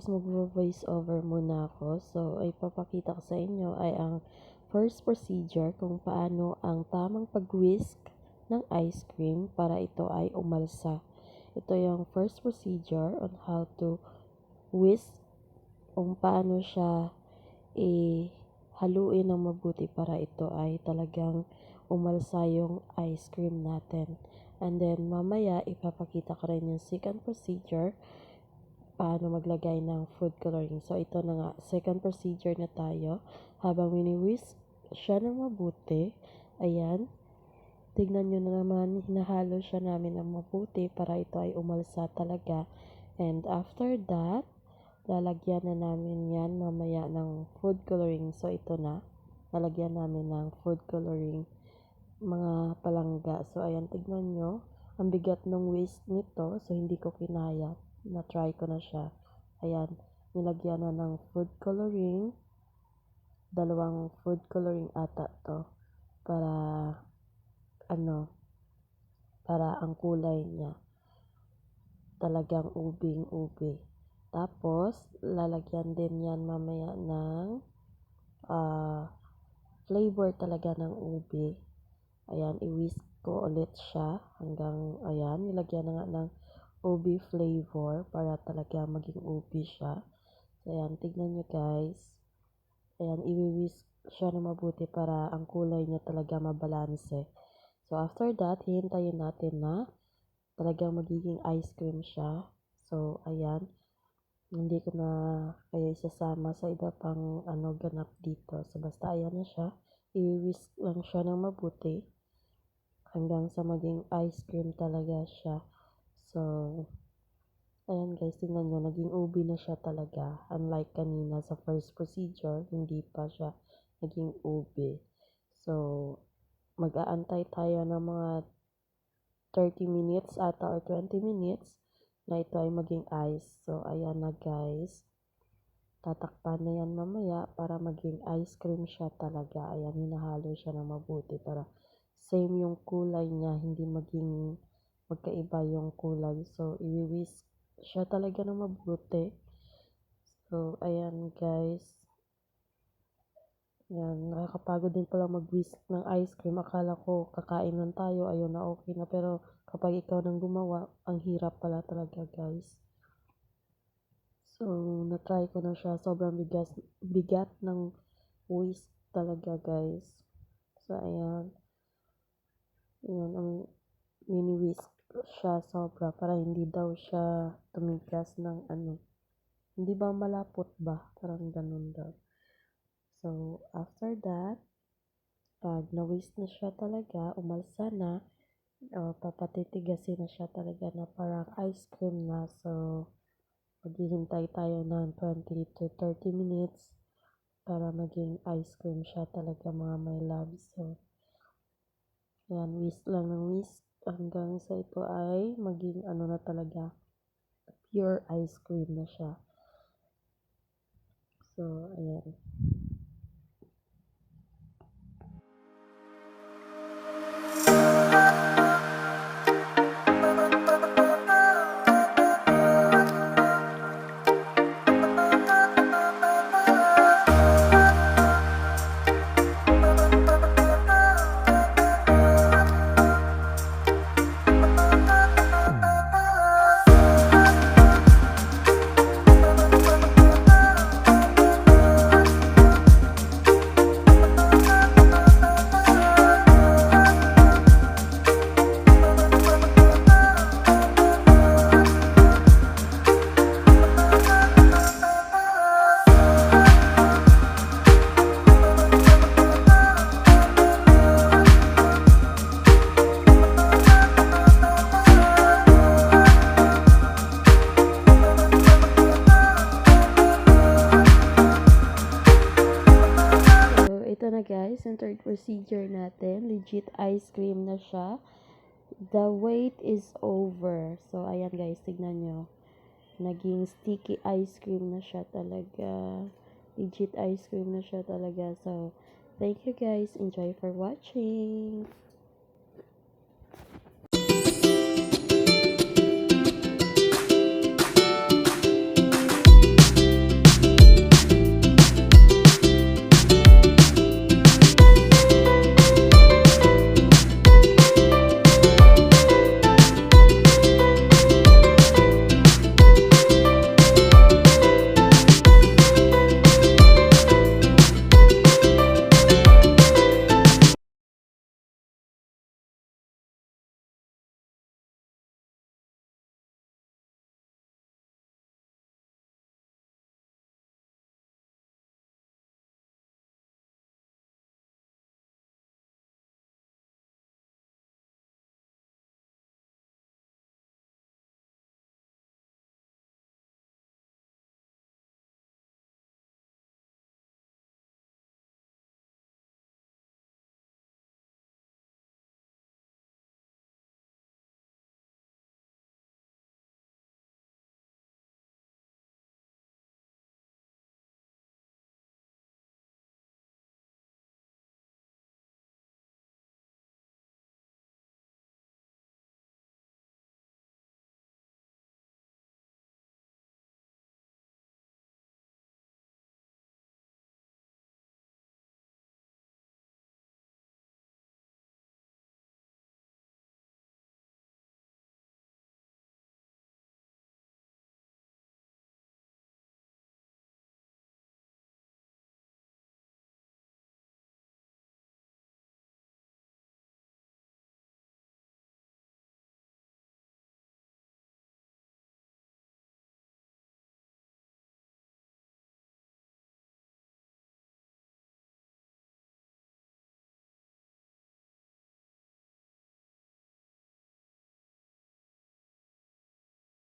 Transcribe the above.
magvo-voice over muna ako. So, ay papakita ko sa inyo ay ang first procedure kung paano ang tamang pag-whisk ng ice cream para ito ay umalsa. Ito yung first procedure on how to whisk, kung paano siya haluin ng mabuti para ito ay talagang umalsa yung ice cream natin. And then, mamaya, ipapakita ko rin yung second procedure, paano maglagay ng food coloring. So, ito na nga, second procedure na tayo. Habang mini-whisk siya ng mabuti, ayan, tignan nyo na naman, hinahalo siya namin ng mabuti para ito ay umalsa talaga. And after that, lalagyan na namin yan mamaya ng food coloring. So, ito na, lalagyan namin ng food coloring, mga palangga. So, ayan, tignan nyo, ang bigat ng whisk nito, so hindi ko kinaya. Na-try ko na siya. Ayan, nilagyan na ng food coloring. 2 food coloring ata to. Para ang kulay niya talagang ubing-ubi. Tapos, lalagyan din yan mamaya ng flavor talaga ng ubi. Ayan, i-whisk ko ulit siya hanggang, ayan, nilagyan na nga ng ubi flavor para talaga maging ubi siya. So, ayan, tignan nyo guys. Ayan, i-whisk siya na mabuti para ang kulay niya talaga mabalanse. So, after that, hihintayin natin na talagang magiging ice cream siya. So, ayan, hindi ko na kaya isasama sa iba pang ganap dito. So, basta ayan na siya. I-whisk lang siya ng mabuti hanggang sa maging ice cream talaga siya. So, ayan guys, tingnan nyo, naging ubi na siya talaga. Unlike kanina sa first procedure, hindi pa siya naging ubi. So, mag-aantay tayo ng mga 30 minutes ata or 20 minutes na ito ay maging ice. So, ayan na guys. Tatakpan na yan mamaya para maging ice cream siya talaga. Ayan, hinahalo siya ng mabuti para same yung kulay niya, hindi maging magkaiba yung kulay. So, i-whisk siya talaga ng mabuti. So, ayan guys. Yan, nakakapagod din pala mag-whisk ng ice cream. Akala ko kakain lang tayo, ayun na okay na. Pero kapag ikaw nang gumawa, ang hirap pala talaga guys. So, na-try ko na siya. Sobrang bigat ng whisk talaga guys. So, ayan. Ayan, ang mini-whisk siya sobra para hindi daw siya tumigas ng hindi ba malapot ba? Parang ganun daw. So, after that, pag na-whisk na siya talaga, umalsa na, papatitigasin na siya talaga na parang ice cream na. So, maghihintay tayo ng 20 to 30 minutes para maging ice cream siya talaga mga my love. So, ayan, whisk lang ng whisk hanggang sa ito ay maging na talaga, pure ice cream na siya. So, ayan. Ito na guys, yung third procedure natin. Legit ice cream na siya. The wait is over. So, ayan guys, tignan nyo. Naging sticky ice cream na siya talaga. Legit ice cream na siya talaga. So, thank you guys. Enjoy for watching.